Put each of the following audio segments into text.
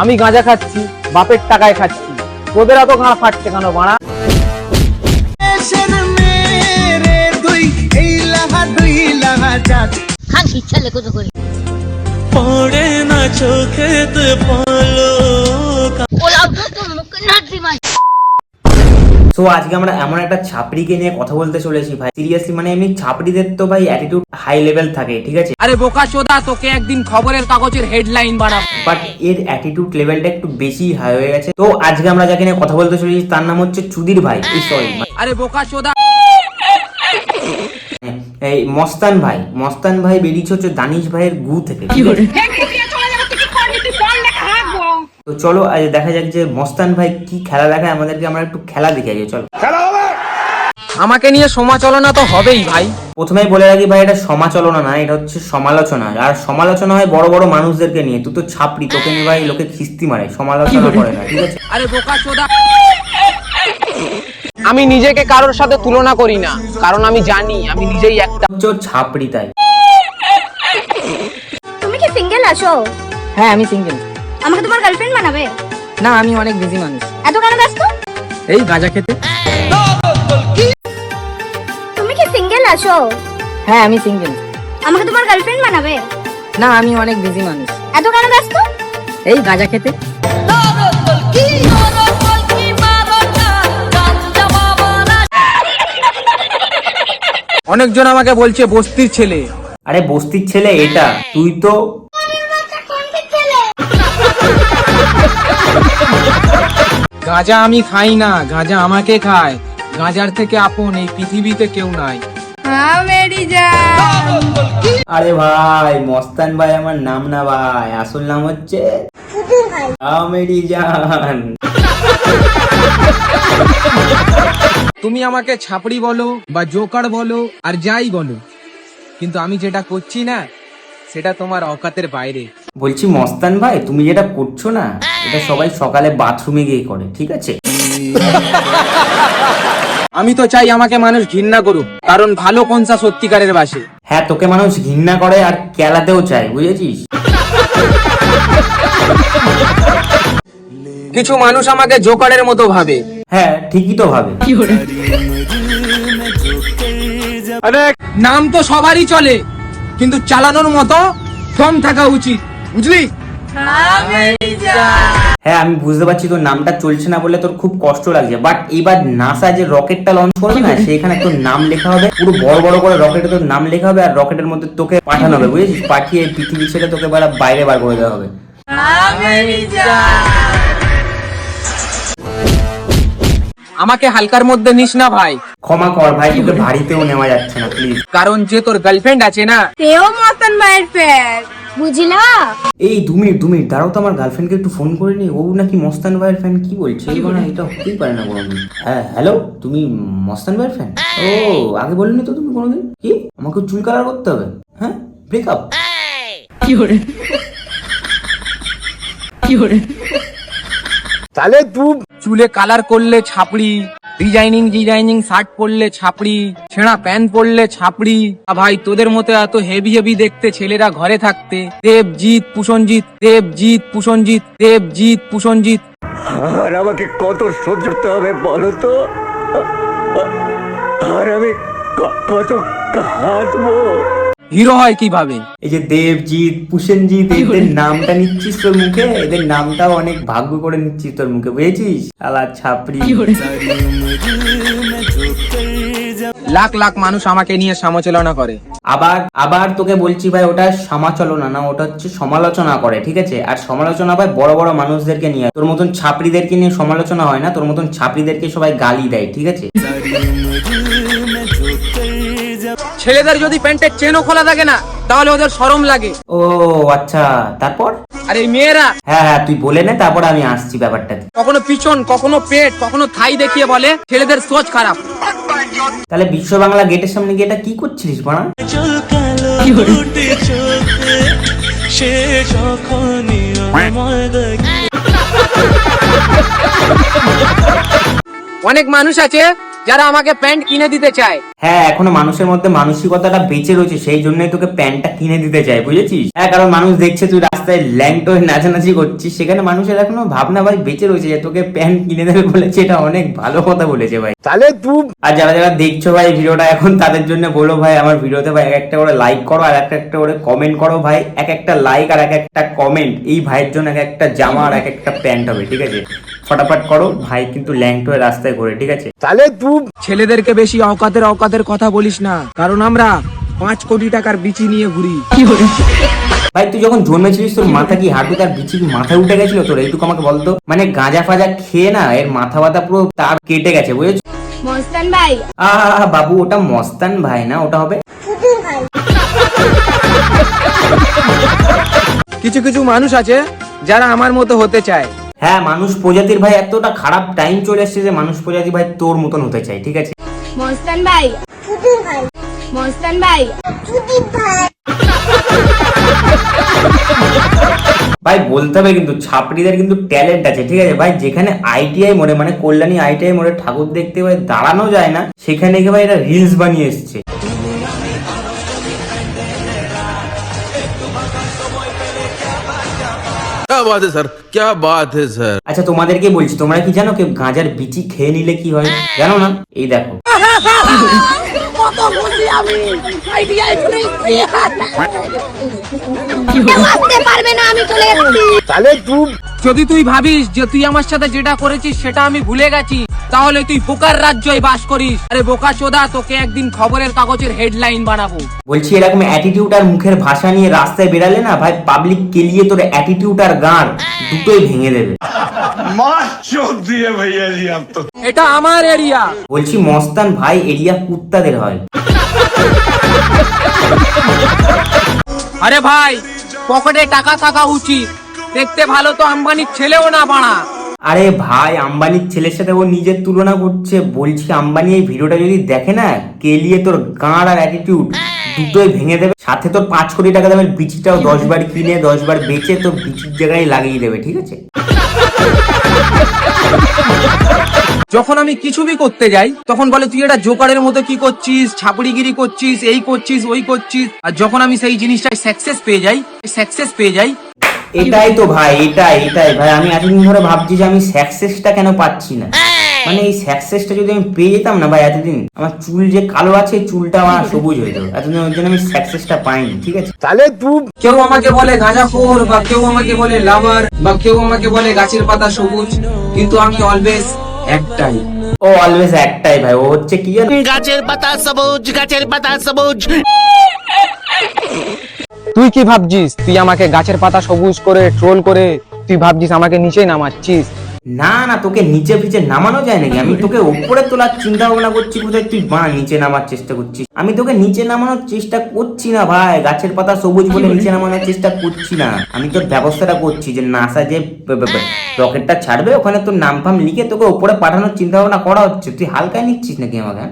আমি গাঁজা খাচ্ছি, বাপের টাকায় খাচ্ছি, তোদের এত গাঁ ফাটছে কেন বাড়া? পড়ে না চোখেতে পলক। তো আজকে আমরা এমন একটা ছাপড়িকে নিয়ে কথা বলতে চলেছি ভাই, সিরিয়াসলি মানে এমনি ছাপড়িদের তো ভাই অ্যাটিটিউড হাই লেভেল থাকে, ঠিক আছে, আরে বোকা চোদা, তোকে একদিন খবরের কাগজের হেডলাইন বানাবো। বাট এর অ্যাটিটিউড লেভেলটা একটু বেশি হাই হয়ে গেছে। তো আজকে আমরা যাকে নিয়ে কথা বলতে চলেছি তার নাম হচ্ছে চুদির ভাই, সরি আরে বোকা চোদা, এই মস্তান ভাই বেরিয়েছে হচ্ছে দানিশ ভাইয়ের গু থেকে। তো চলো আজ দেখা যাক যে মস্তান ভাই কি খেলা দেখায় আমাদেরকে, আমরা একটু খেলা দেখে আছি, চলো। আমাকে নিয়ে সমালোচনা তো হবেই ভাই। প্রথমেই বলে রাখি ভাই, এটা সমালোচনা না, এটা হচ্ছে সমালোচনা। আর সমালোচনা হয় বড় বড় মানুষদেরকে নিয়ে, তুই তো ছাপড়ি, তোকে নিয়ে ভাই লোকে খিস্তি মারে, সমালোচনা করে না, ঠিক আছে। আরে বোকা চোদা, আমি নিজেকে কারোর সাথে তুলনা করি না, কারণ আমি জানি আমি নিজেই একটা ছাপড়ি। তাই তুমি কি সিঙ্গেল আছো? হ্যাঁ আমি সিঙ্গেল। আমাকে তোমার গার্লফ্রেন্ড বানাবে? না আমি অনেক বিজি মানুষ। এত কেন ব্যস্ত? এই গাঁজা খেতে। তুমি কি সিঙ্গেল আছো? হ্যাঁ আমি সিঙ্গেল। আমাকে তোমার গার্লফ্রেন্ড বানাবে? না আমি অনেক বিজি মানুষ। এত কেন ব্যস্ত? এই গাঁজা খেতে। অনেকজন আমাকে বলছে বস্তির ছেলে। আরে বস্তির ছেলে এটা, তুই তো গাঁজা আমি খাই না, গাঁজা আমাকে খায়। গাঁজার থেকে আপন এই পৃথিবীতে কেউ নাই। আরে ভাই মস্তান ভাই আমার নাম না ভাই, আসল নাম হচ্ছে আমেরি জান। তুমি আমাকে ছাপড়ি বলো বা জোকার বলো আর যাই বলো, কিন্তু আমি যেটা করছি না সেটা তোমার অকাতের বাইরে। বলছি মস্তান ভাই, তুমি যেটা করছো না এটা সবাই সকালে বাথরুমে গিয়ে করে, ঠিক আছে। আমি তো চাই আমাকে মানুষ ঘৃণা করুক, কারণ ভালো কোনসা সত্যিকারের বাসে। হ্যাঁ তোকে মানুষ ঘৃণা করে আর কেলাতেও চায়, বুঝেছিস। কিছু মানুষ আমাকে জোকারের মতো ভাবে। হ্যাঁ ঠিকই তো ভাবে। নাম তো সবারই চলে, কিন্তু চালানোর মতো দম থাকা উচিত, বুঝলি। হ্যাঁ আমি বুঝতে পারছি তোর নামটা চলছে না বলে তোর খুব কষ্ট লাগছে, বাট এবার নাসা যে রকেটটা লঞ্চ করবে না সেখানে তোর নাম লেখা হবে, পুরো বড় বড় করে রকেটে তোর নাম লেখা হবে, আর রকেটের মধ্যে তোকে পাঠানো হবে, বুঝেছিস। পাঠিয়ে পৃথিবী ছেড়ে তোকে বাইরে বার করে দেওয়া হবে। আমাকে হালকার মধ্যে নিস না ভাই। ক্ষমা কর ভাই, তোকে ভারীতেও নেওয়া যাচ্ছে না প্লিজ। কারণ যে তোর গার্লফ্রেন্ড আছে না, তেও মতন মায়ের ফ্যান, বুঝলা। এই 2 মিনিট দাঁড়াও তো, আমার গার্লফ্রেন্ডকে একটু ফোন করে নি, ও নাকি মস্তান ভাইয়ের ফ্যান। কি বলছে না, এটা হতেই পারে না কোনোদিন। হ্যাঁ হ্যালো, তুমি মস্তান ভাইয়ের ফ্যান? ও আগে বলনি তো তুমি কোনোদিন। কি আমাকে চুল কালার করতে হবে? হ্যাঁ ব্রেকআপ? তাহলে তুই চুলে কালার করলে ছাপড়ি, ডিজাইনিং শার্ট পরলে ছাপড়ি, ছেঁড়া প্যান্ট পরলে ছাপড়ি। ভাই তোদের মতো এত হেভি দেখতে ছেলেরা ঘরে থাকতে দেবজিৎ পুষনজিৎ। আর আমাকে কত সহ্য করতে হবে বলো তো, আর আমি কত কাঁদবো। হিরো হয় কিভাবে? এই যে দেবজিৎ পুষেনজিৎ, এদের নামটা নিচ্ছিস তোর মুখে, এদের নামটাও অনেক ভাগ্য করে নিচ্ছিস তোর মুখে, বুঝেছিস। আলা ছাপড়ি। লাখ মানুষ আমাকে নিয়ে সমালোচনা করে। আবার তোকে বলছি ভাই, ওটা সমালোচনা না, ওটা হচ্ছে সমালোচনা করে, ঠিক আছে। আর সমালোচনা ভাই বড় বড় মানুষদেরকে নিয়ে, তোর মতন ছাপড়িদেরকে নিয়ে সমালোচনা হয় না, তোর মতন ছাপড়িদেরকে সবাই গালি দেয়, ঠিক আছে। ছেলেদের যদি প্যান্টের চেনও খোলা থাকে না তাহলে ওদের শরম লাগে। ও আচ্ছা, তারপর? আরে মেয়েরা, হ্যাঁ তুই বলে নে, তারপর আমি আসছি ব্যাপারটাতে। কখনো পিছন, কখনো পেট, কখনো থাই দেখিয়ে বলে ছেলেদের সোচ খারাপ। তাহলে বিশ্ব বাংলা গেটের সামনে গিয়ে এটা কি করছিলিস বাড়া? অনেক মানুষ আছে যারা আমাকে প্যান্ট কিনে দিতে চায়। হ্যাঁ, এখনো মানুষের মধ্যে মানসিকতাটা বেঁচে রয়েছে, সেই জন্যই তোকে প্যান্টটা কিনে দিতে চাই, বুঝেছিস? হ্যাঁ, কারণ মানুষ দেখছে তুই রাস্তায় ল্যাংটো হয়ে নাচানাচি করছিস, সেখানে মানুষের এখনো ভাবনা ভাই বেঁচে রয়েছে যে তোকে প্যান্ট কিনে দেবে বলেছে, এটা অনেক ভালো কথা বলেছে ভাই। তাহলে তুই আর যারা যারা দেখছো ভাই ভিডিওটা এখন, তাদের জন্য বলো ভাই, আমার ভিডিওতে ভাই এক একটা করে লাইক করো আর এক একটা করে কমেন্ট করো ভাই। এক একটা লাইক আর এক একটা কমেন্ট এই ভাইয়ের জন্য এক একটা জামা আর এক একটা প্যান্ট হবে, ঠিক আছে? ফটাফট করো ভাই, কিন্তু ল্যাংটো হয়ে রাস্তায় ঘুরে, ঠিক আছে? তাহলে তুই ছেলেদেরকে বেশি অকাতের কথা বলিস না, কারণ আমরা 5 কোটি টাকার বিচি নিয়ে ঘুরি। ভাই তুই যখন জন্মেছিলিস তোর মাথা কি হাঁটু তার বিচি কি মাথায় উঠে গেছিল তোর? এইটুকু আমাকে বলতো। মানে গাঁজা ফাজা খেয়ে না এর মাথা ব্যথা পুরো তার কেটে গেছে, বুঝেছো? মস্তান ভাই, বাবু, ওটা মস্তান ভাই না, ওটা হবে কিছু কিছু মানুষ আছে যারা আমার মতো হতে চায়। হ্যাঁ, মানুষ প্রজাতির ভাই এতটা খারাপ টাইম চলে এসেছে যে মানুষ প্রজাতি ভাই তোর মতন হতে চাই, ঠিক আছে? মস্তান ভাই, মস্তান ভাই, ভাই বলতে হবে কিন্তু ছাপড়িদের কিন্তু ট্যালেন্ট আছে, ঠিক আছে ভাই? যেখানে আইটিআই মোড়ে মানে কল্যাণী আইটিআই মোড়ে ঠাকুর দেখতে ভাই দাঁড়ানো যায় না, সেখানে গিয়ে ভাই এরা রিলস বানিয়ে এসছে। क्या बात है सर, क्या बात है सर। আচ্ছা তোমাদেরকে বলছি, তোমরা কি জানো কেউ গাঁজার বিচি খেয়ে নিলে কি হয়? জানো না? এই দেখো, মারতে পারবে না, আমি চলে যাচ্ছি। তাহলে তুই যদি তুই ভাবিস যে তুই আমার সাথে যেটা করেছিস সেটা আমি ভুলে গেছি, তাহলে তুই বোকার রাজ্যই বাস করিস। আরে বোকা চোদা, তোকে একদিন খবরের কাগজের হেডলাইন বানাবো। বলছি এরকম অ্যাটিটিউড আর মুখের ভাষা নিয়ে রাস্তায় বেরালে না ভাই, পাবলিক কেলিয়ে তোর অ্যাটিটিউড আর গাঁড় দুটোই ভেঙে দেবে। এটা আমার এরিয়া। বলছি মস্তান ভাই, এরিয়া কুত্তাদের হয়। আরে ভাই, পকেটে টাকা থাকা উচিত। দেখতে ভালো তো আম্বানির ছেলেও না বাড়া। আরে ভাই, আম্বানির ছেলের সাথে ও নিজের তুলনা করছে। বলছি আম্বানি এই ভিডিওটা যদি দেখে না, কেলিয়ে তোর গাঁড় আর অ্যাটিটিউড দুটোই ভেঙে দেবে। সাথে তোর 5 কোটি টাকা দামের বিচিটাও 10 বার কিনে 10 বার বেচে তোর বিচির জায়গায় লাগিয়ে দেবে, ঠিক আছে? যখন আমি কিছুই করতে যাই তখন বলে তুই এটা জোকারের মতো কি করছিস, ছাপড়িগিরি করছিস, এই করছিস ওই করছিস। আর যখন আমি সেই জিনিসটাই সাকসেস পেয়ে যাই এটাই তো ভাই, এটাই ভাই, আমি এতদিন ধরে ভাবছি যে আমি সাকসেসটা কেন পাচ্ছি না। মানে এই সাকসেসটা যদি আমি পেয়ে যেতাম না ভাই, এতদিন আমার চুল যে কালো আছে চুলটা আমার সবুজ হয়ে যেত। এতদিন ওর জন্য আমি সাকসেসটা পাইনি, ঠিক আছে? তাহলে তুই কেউ আমাকে বলে গাঁজাখোর, বা কেউ আমাকে বলে লাভার, বা কেউ আমাকে বলে গাছের পাতা সবুজ, কিন্তু আমি অলওয়েজ একটাই। ও অলওয়েজ একটাই ভাই, ও হচ্ছে কি জানো? গাছের পাতা সবুজ, গাছের পাতা সবুজ। তুই কি ভাবছিস তুই আমাকে গাছের পাতা সবুজ করে ট্রোল করে তুই ভাবছিস আমাকে নিচে নামাচ্ছিস? না না, তোকে নিচে ফিচে নামানো যায় নাকি? আমি তোকে উপরে তোলার চিন্তা ভাবনা করছি, কোথায় তুই নিচে নামার চেষ্টা করছিস। আমি তোকে নিচে নামানোর চেষ্টা করছি না ভাই, গাছের পাতা সবুজ বলে নিচে নামানোর চেষ্টা করছি না। আমি তোর ব্যবস্থাটা করছি যে নাসা যে রকেটটা ছাড়বে ওখানে তোর নাম ফাম লিখে তোকে উপরে পাঠানোর চিন্তা ভাবনা করা হচ্ছে। তুই হালকায় নিচ্ছিস নাকি আমাকে?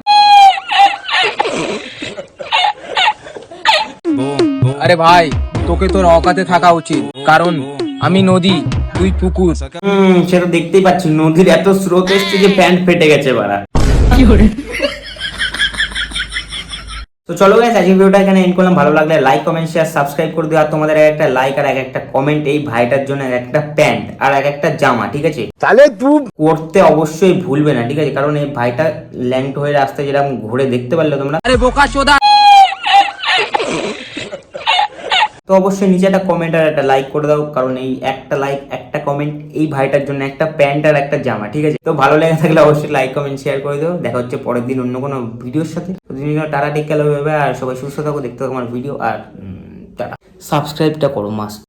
আরে ভাই, তোকে তোর অকাতে থাকা উচিত, কারণ আমি নদী, তুই পুকুর। সেটা দেখতেই পাচ্ছি, নদীর এত স্রোত এসছে যে প্যান্ট ফেটে গেছে বাড়া। তো চলো গাইস, আজকের ভিডিওটা এখানে এন্ড করলাম। ভালো লাগলে লাইক কমেন্ট শেয়ার সাবস্ক্রাইব করে দিও। আর তোমাদের একটা লাইক আর একটা কমেন্ট এই ভাইটার জন্য একটা প্যান্ট আর একটা জামা, ঠিক আছে? তাহলে তুই করতে অবশ্যই ভুলবে না, ঠিক আছে? কারণ এই ভাইটা ল্যাংটো হয়ে রাস্তায় যেরকম ঘুরে দেখতে পারলে তোমরা, আরে বোকা চোদা। তো অবশ্যই নিচে একটা কমেন্ট আর একটা লাইক করে দাও, কারণ এই একটা লাইক একটা কমেন্ট এই ভাইটার জন্য একটা প্যান্ট আর একটা জামা, ঠিক আছে? তো ভালো লেগে থাকলে অবশ্যই লাইক কমেন্ট শেয়ার করে দাও। দেখা হচ্ছে পরের দিন অন্য কোনো ভিডিওর সাথে। টাটা টেক কেয়ার, আর সবাই সুস্থ থাকো, দেখতে থাকো আমার ভিডিও, আর টাটা। সাবস্ক্রাইবটা করো মাস্ট।